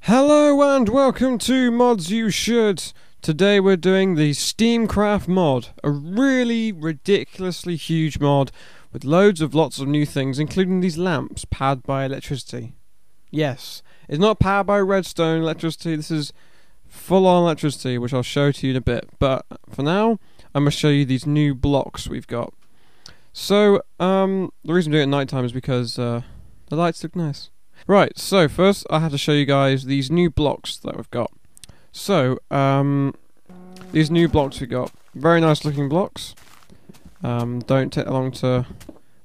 Hello and welcome to Mods You Should. Today we're doing the Steamcraft mod, a really ridiculously huge mod with lots of new things, including these lamps powered by electricity. Yes, it's not powered by redstone electricity, this is full-on electricity, which I'll show to you in a bit. But for now, I'm going to show you these new blocks we've got. So, the reason I'm doing it at night time is because the lights look nice. Right, so first I have to show you guys these new blocks that we've got. So, these new blocks we got, very nice looking blocks. Don't take that long to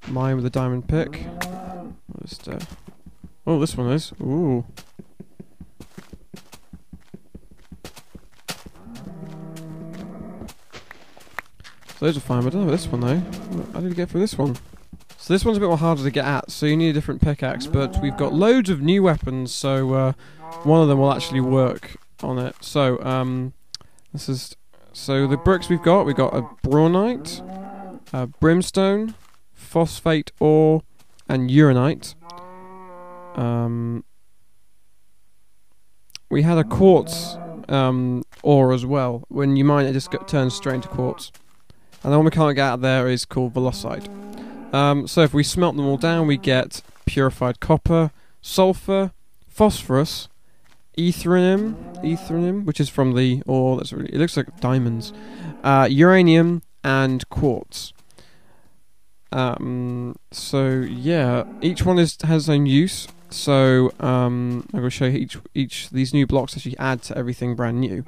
mine with a diamond pick. Just, oh, this one is. Ooh. So those are fine, but I don't know this one though. How did we get through this one? So this one's a bit more harder to get at, so you need a different pickaxe, but we've got loads of new weapons, so one of them will actually work on it. So, so the bricks we've got a brawnite, brimstone, phosphate ore, and uranite. We had a quartz ore as well. When you mine it, just turns straight into quartz. And the one we can't get out of there is called velocite. So if we smelt them all down, we get purified copper, sulfur, phosphorus, etherium, which is from the ore. That's really, it looks like diamonds. Uranium and quartz. So yeah, each one has its own use. So I'm going to show you each these new blocks actually add to everything brand new.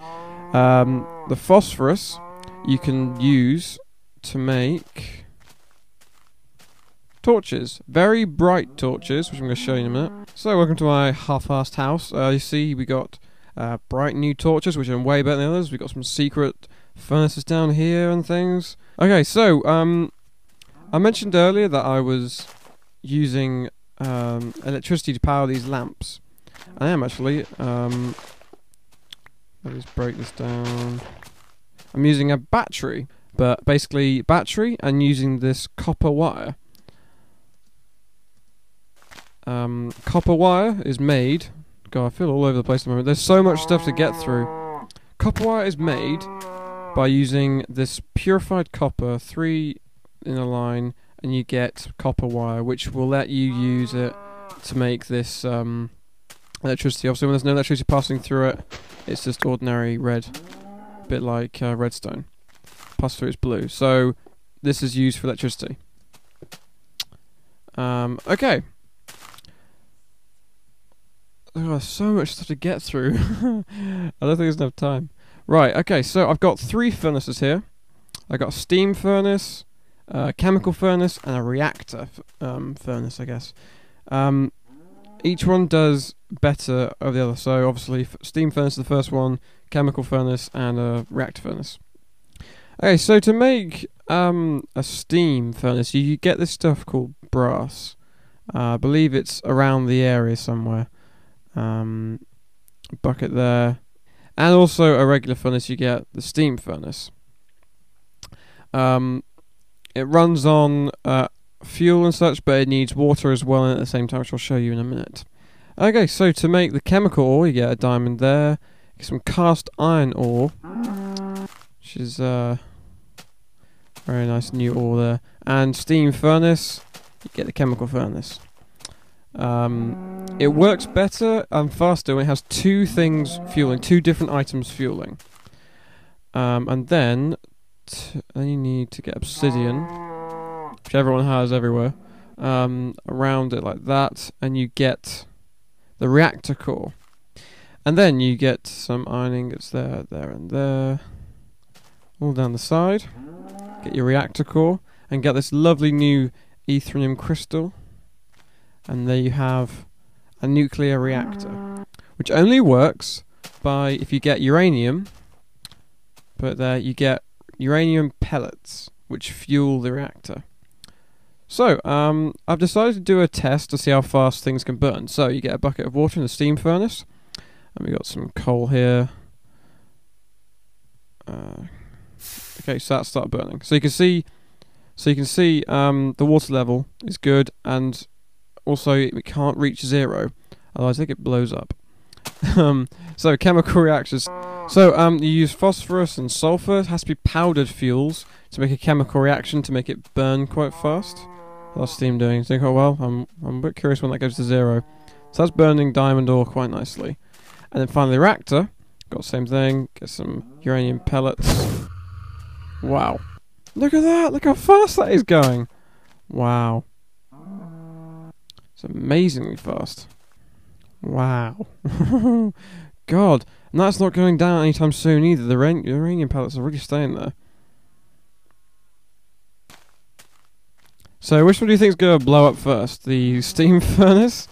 The phosphorus you can use to make torches, very bright torches, which I'm going to show you in a minute. So welcome to my half-assed house. You see we got bright new torches, which are way better than the others. We've got some secret furnaces down here and things. Okay, so I mentioned earlier that I was using electricity to power these lamps. I am actually. Let me just break this down. I'm using a battery, but basically battery and using this copper wire. Copper wire is made. God, I feel all over the place at the moment. There's so much stuff to get through. Copper wire is made by using this purified copper, 3 in a line, and you get copper wire, which will let you use it to make this electricity. Obviously, when there's no electricity passing through it, it's just ordinary red, a bit like redstone. Pass through, it's blue. So this is used for electricity. Okay. Oh, so much stuff to get through. I don't think there's enough time. Right, okay, so I've got 3 furnaces here. I've got a steam furnace, a chemical furnace, and a reactor furnace, I guess. Each one does better over the other. So obviously, steam furnace is the first one, chemical furnace, and a reactor furnace. Okay, so to make a steam furnace, you get this stuff called brass. I believe it's around the area somewhere. Bucket there, and also a regular furnace. You get the steam furnace. It runs on fuel and such, but it needs water as well, and at the same time, which I'll show you in a minute. Okay, so to make the chemical ore, you get a diamond there, get some cast iron ore, which is very nice new ore there, and steam furnace, you get the chemical furnace. It works better and faster when it has 2 things fueling, 2 different items fueling. And then you need to get obsidian, which everyone has everywhere, around it like that, and you get the reactor core. And then you get some iron ingots there, there and there, all down the side. Get your reactor core, and get this lovely new etherium crystal. And there you have a nuclear reactor, which only works by if you get uranium. But there you get uranium pellets, which fuel the reactor. So I've decided to do a test to see how fast things can burn. So you get a bucket of water in the steam furnace, and we got some coal here. Okay, so that started burning. So you can see the water level is good, and also it can't reach 0, otherwise I think it blows up. So chemical reactors. So you use phosphorus and sulfur. It has to be powdered fuels to make a chemical reaction to make it burn quite fast. How's steam doing? Think, oh well, I'm a bit curious when that goes to 0. So that's burning diamond ore quite nicely. And then finally the reactor. Got the same thing. Get some uranium pellets. Wow. Look at that! Look how fast that is going! Wow. It's amazingly fast. Wow. God. And that's not going down anytime soon either. The uranium pellets are really staying there. So which one do you think is going to blow up first? The steam furnace?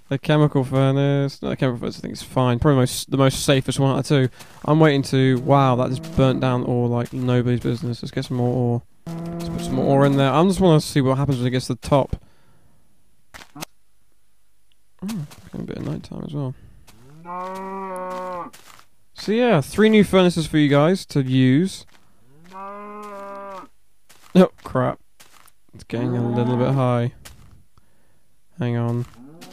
The chemical furnace? No, the chemical furnace I think is fine. Probably the most safest one out of two. I'm waiting to... Wow, that just burnt down ore like nobody's business. Let's get some more ore. Let's put some more ore in there. I just want to see what happens when it gets to the top. Oh, getting a bit of night time as well. So yeah, 3 new furnaces for you guys to use. Oh crap. It's getting a little bit high. Hang on.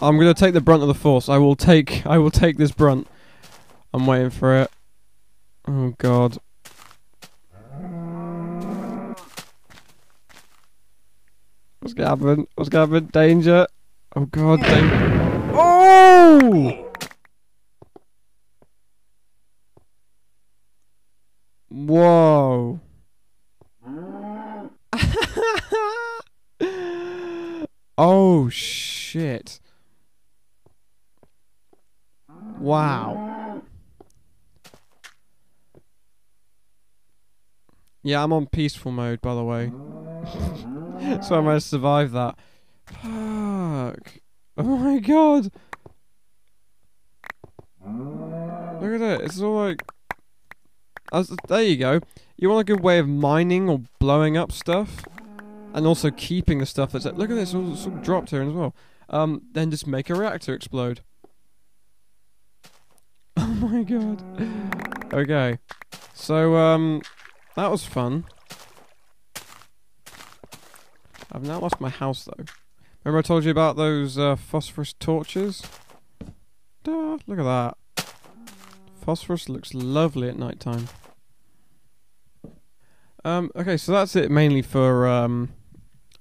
I'm gonna take the brunt of the force. I will take this brunt. I'm waiting for it. Oh god. What's gonna happen? What's gonna happen? Danger. Oh god, danger. Oh! Whoa. Oh shit. Wow. Yeah, I'm on peaceful mode, by the way. So I managed to survive that. Fuck. Oh my god. Look at it. It's all like... there you go. You want a good way of mining or blowing up stuff? And also keeping the stuff that's... Look at this. It's all dropped here as well. Then just make a reactor explode. Oh my god. Okay. So, that was fun. I've now lost my house, though. Remember I told you about those phosphorus torches? Duh, look at that. Phosphorus looks lovely at night time. Okay, so that's it mainly for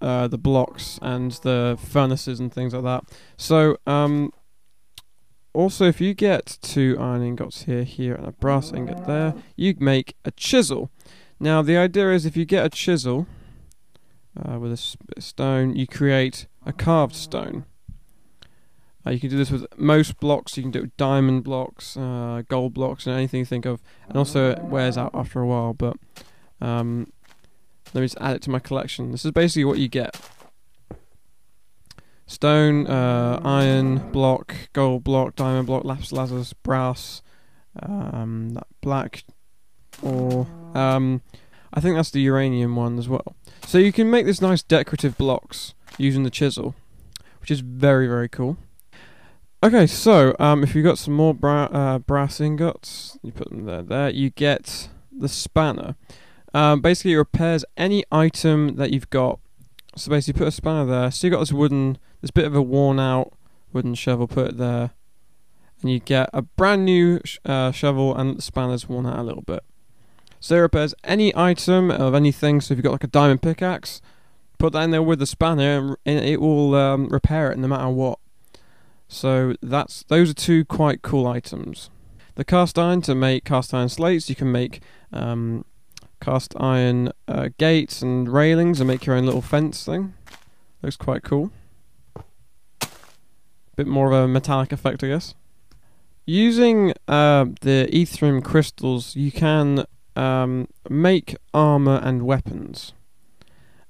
the blocks and the furnaces and things like that. So, also if you get 2 iron ingots here, and a brass ingot there, you make a chisel. Now the idea is if you get a chisel with a bit of stone, you create a carved stone. You can do this with most blocks. You can do it with diamond blocks, gold blocks, and anything you think of. And also it wears out after a while, but let me just add it to my collection. This is basically what you get. Stone, iron block, gold block, diamond block, lapis lazuli, brass, that black ore. I think that's the uranium one as well. So you can make this nice decorative blocks using the chisel, which is very, very cool. Okay, so if you've got some more brass ingots, you put them there, you get the spanner. Basically it repairs any item that you've got. So basically put a spanner there, so you got this bit of a worn out wooden shovel, put it there, and you get a brand new shovel, and the spanner's worn out a little bit. So it repairs any item of anything. So if you've got like a diamond pickaxe, put that in there with the spanner and it will repair it no matter what. So those are 2 quite cool items. The cast iron to make cast iron slates. You can make cast iron gates and railings and make your own little fence thing. Looks quite cool. Bit more of a metallic effect, I guess. Using the Ethereum crystals, you can make armor and weapons.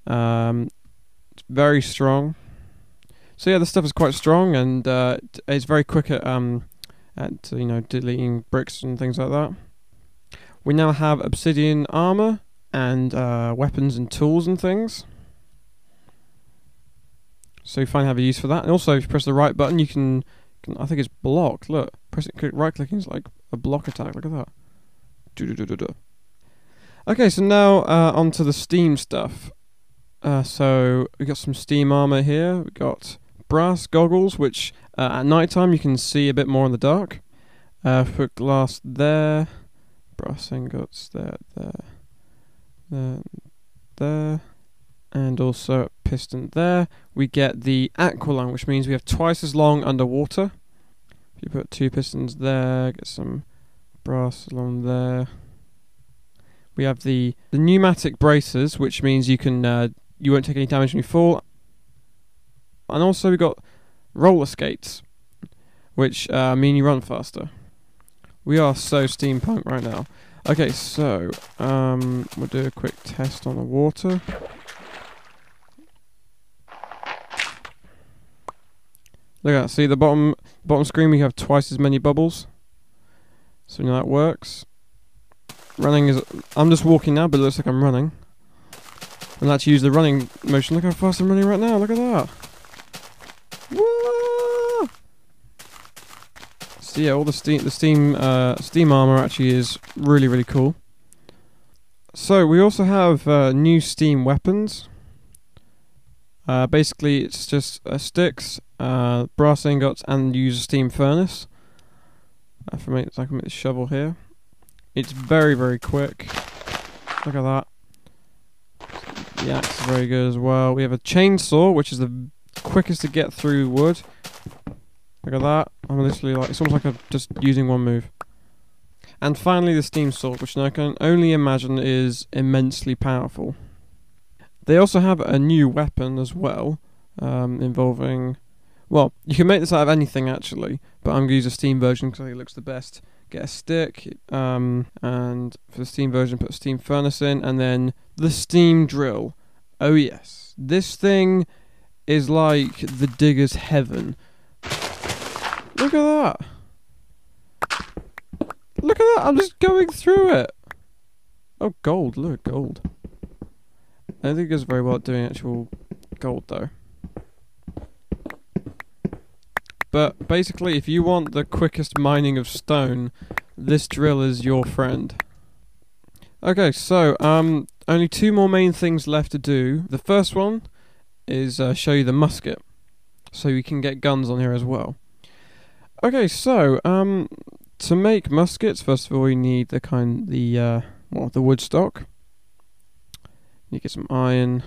It's very strong. So yeah, this stuff is quite strong, and it's very quick at deleting bricks and things like that. We now have obsidian armor and weapons and tools and things. So you finally have a use for that. And also, if you press the right button, you can I think it's block. Look, right clicking is like a block attack. Look at that. Okay, so now onto the steam stuff. So we got some steam armor here. We got brass goggles, which at night time you can see a bit more in the dark. Put glass there, brass ingots there, there, and also a piston there. We get the aqualung, which means we have twice as long underwater. If you put 2 pistons there, get some brass along there. We have the pneumatic braces, which means you can you won't take any damage when you fall. And also we got roller skates, which mean you run faster. We are so steampunk right now. Okay, so we'll do a quick test on the water. Look at that. See the bottom screen? We have twice as many bubbles. So you know that works. Running is. I'm just walking now, but it looks like I'm running. And let's use the running motion. Look how fast I'm running right now. Look at that. Whoa! So yeah, all the steam armor actually is really cool. So we also have new steam weapons. Basically, it's just sticks, brass ingots, and use a steam furnace. I can make the shovel here. It's very quick. Look at that. The axe is very good as well. We have a chainsaw, which is the quickest to get through wood. Look at that. I'm literally like, it's almost like I'm just using one move. And finally the steam sword, which I can only imagine is immensely powerful. They also have a new weapon as well, involving... Well, you can make this out of anything actually, but I'm going to use a steam version because I think it looks the best. Get a stick, and for the steam version put a steam furnace in, and then the steam drill. Oh yes, this thing is like the digger's heaven. Look at that! Look at that, I'm just going through it! Oh, gold, look, gold. I don't think it goes very well at doing actual gold though. But basically, if you want the quickest mining of stone, this drill is your friend. Okay, so only 2 more main things left to do. The first one is show you the musket, so you can get guns on here as well. Okay, so to make muskets, first of all, you need the wood stock. You get some iron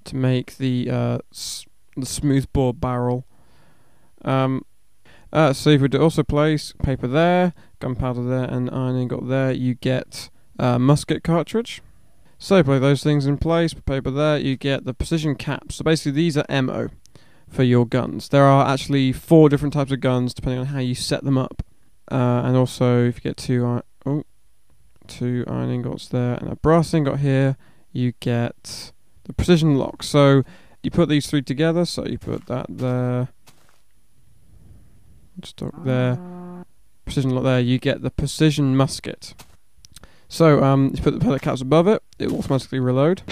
to make the smoothbore barrel. So if we also place paper there, gunpowder there, and iron ingot there, you get musket cartridge. So play those things in place, put paper there, you get the precision caps. So basically these are ammo for your guns. There are actually 4 different types of guns depending on how you set them up. And also if you get 2 iron ingots there and a brass ingot here, you get the precision lock. So you put these 3 together, so you put that there, stock there, precision lock there, you get the precision musket. So you put the pellet caps above it, it will automatically reload.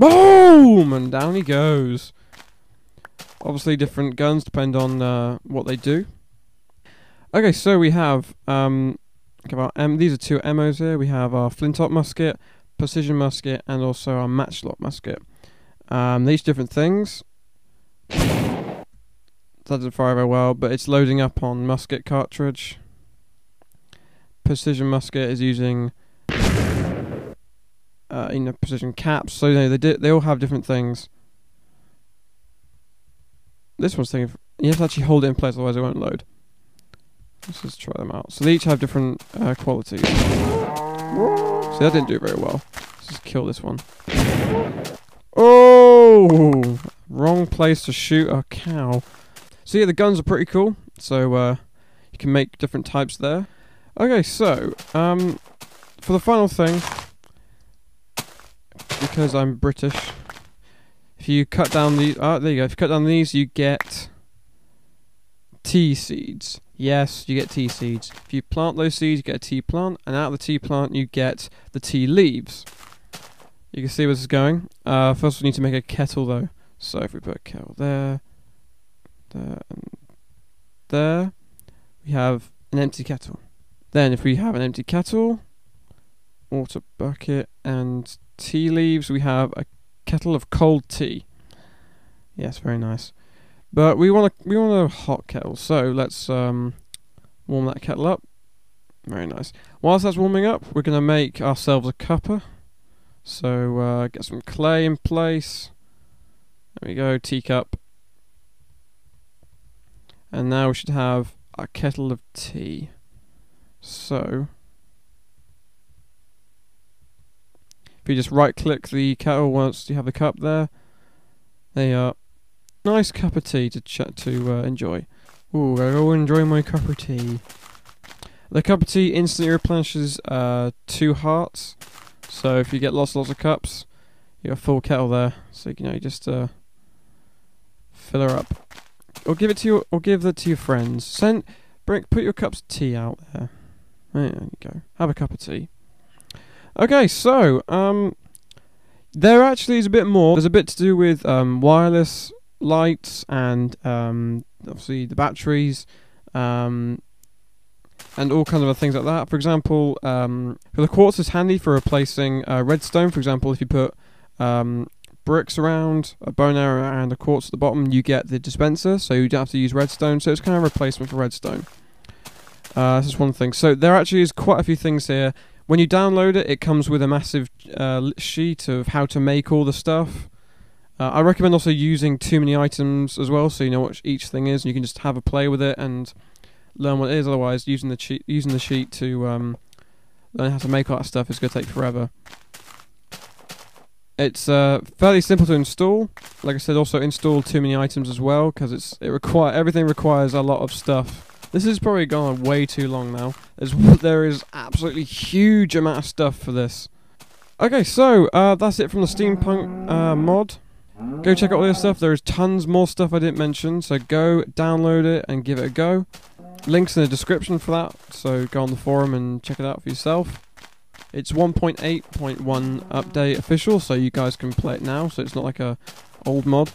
Boom! And down he goes. Obviously different guns depend on what they do. Okay, so we have these are 2 ammos here. We have our flintlock musket, precision musket, and also our matchlock musket. These different things. Doesn't fire very well, but it's loading up on musket cartridge. Precision musket is using precision caps, so they all have different things. This one's thinking you have to actually hold it in place, otherwise it won't load. Let's just try them out. So they each have different qualities. See, that didn't do very well. Let's just kill this one. Oh! Wrong place to shoot a cow. So yeah, the guns are pretty cool. So you can make different types there. Okay, so for the final thing, because I'm British, if you cut down these, there you go. If you cut down these, you get tea seeds. Yes, you get tea seeds. If you plant those seeds, you get a tea plant, and out of the tea plant, you get the tea leaves. You can see where this is going. First, we need to make a kettle, though. So if we put a kettle there, there, and there, we have an empty kettle. Then, if we have an empty kettle, water bucket, and tea leaves, we have a kettle of cold tea. Yes, very nice. But we want a hot kettle, so let's Warm that kettle up. Very nice. Whilst that's warming up, we're going to make ourselves a cuppa. So get some clay in place. There we go, teacup. And now we should have a kettle of tea. So if you just right click the kettle once you have the cup there, there you are. Nice cup of tea to enjoy. Ooh, I go enjoy my cup of tea. The cup of tea instantly replenishes 2 hearts. So if you get lots of cups, you have a full kettle there. So you just fill her up, or give that to your friends. Put your cups of tea out there. There you go. Have a cup of tea. Okay, so there actually is a bit more. There's a bit to do with wireless lights and obviously the batteries. And all kinds of other things like that. For example, the quartz is handy for replacing redstone. For example, if you put bricks around, a bone arrow and a quartz at the bottom, you get the dispenser, so you don't have to use redstone. So it's kind of a replacement for redstone. This is one thing. So there actually is quite a few things here. When you download it, it comes with a massive sheet of how to make all the stuff. I recommend also using too many items as well, so you know what each thing is, and you can just have a play with it and learn what it is. Otherwise, using the sheet to learn how to make all that stuff is going to take forever. It's fairly simple to install. Like I said, also install too many items as well, because everything requires a lot of stuff. This has probably gone way too long now. There is absolutely huge amount of stuff for this. Okay, so that's it from the Steampunk mod. Go check out all this stuff. There is tons more stuff I didn't mention, so go download it and give it a go. Links in the description for that, so go on the forum and check it out for yourself. It's 1.8.1 update official, so you guys can play it now, so it's not like a old mod.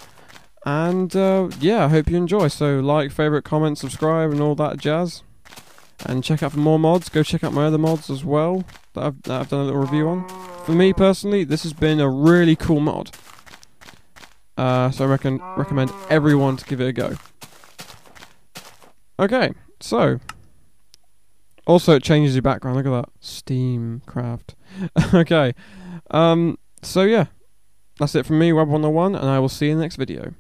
And yeah, I hope you enjoy. So like, favorite, comment, subscribe and all that jazz. And check out for more mods. Go check out my other mods as well that I've done a little review on. For me personally, this has been a really cool mod. So I recommend everyone to give it a go. Okay, so also it changes your background. Look at that, Steamcraft. Okay, so yeah, that's it from me, Web101, and I will see you in the next video.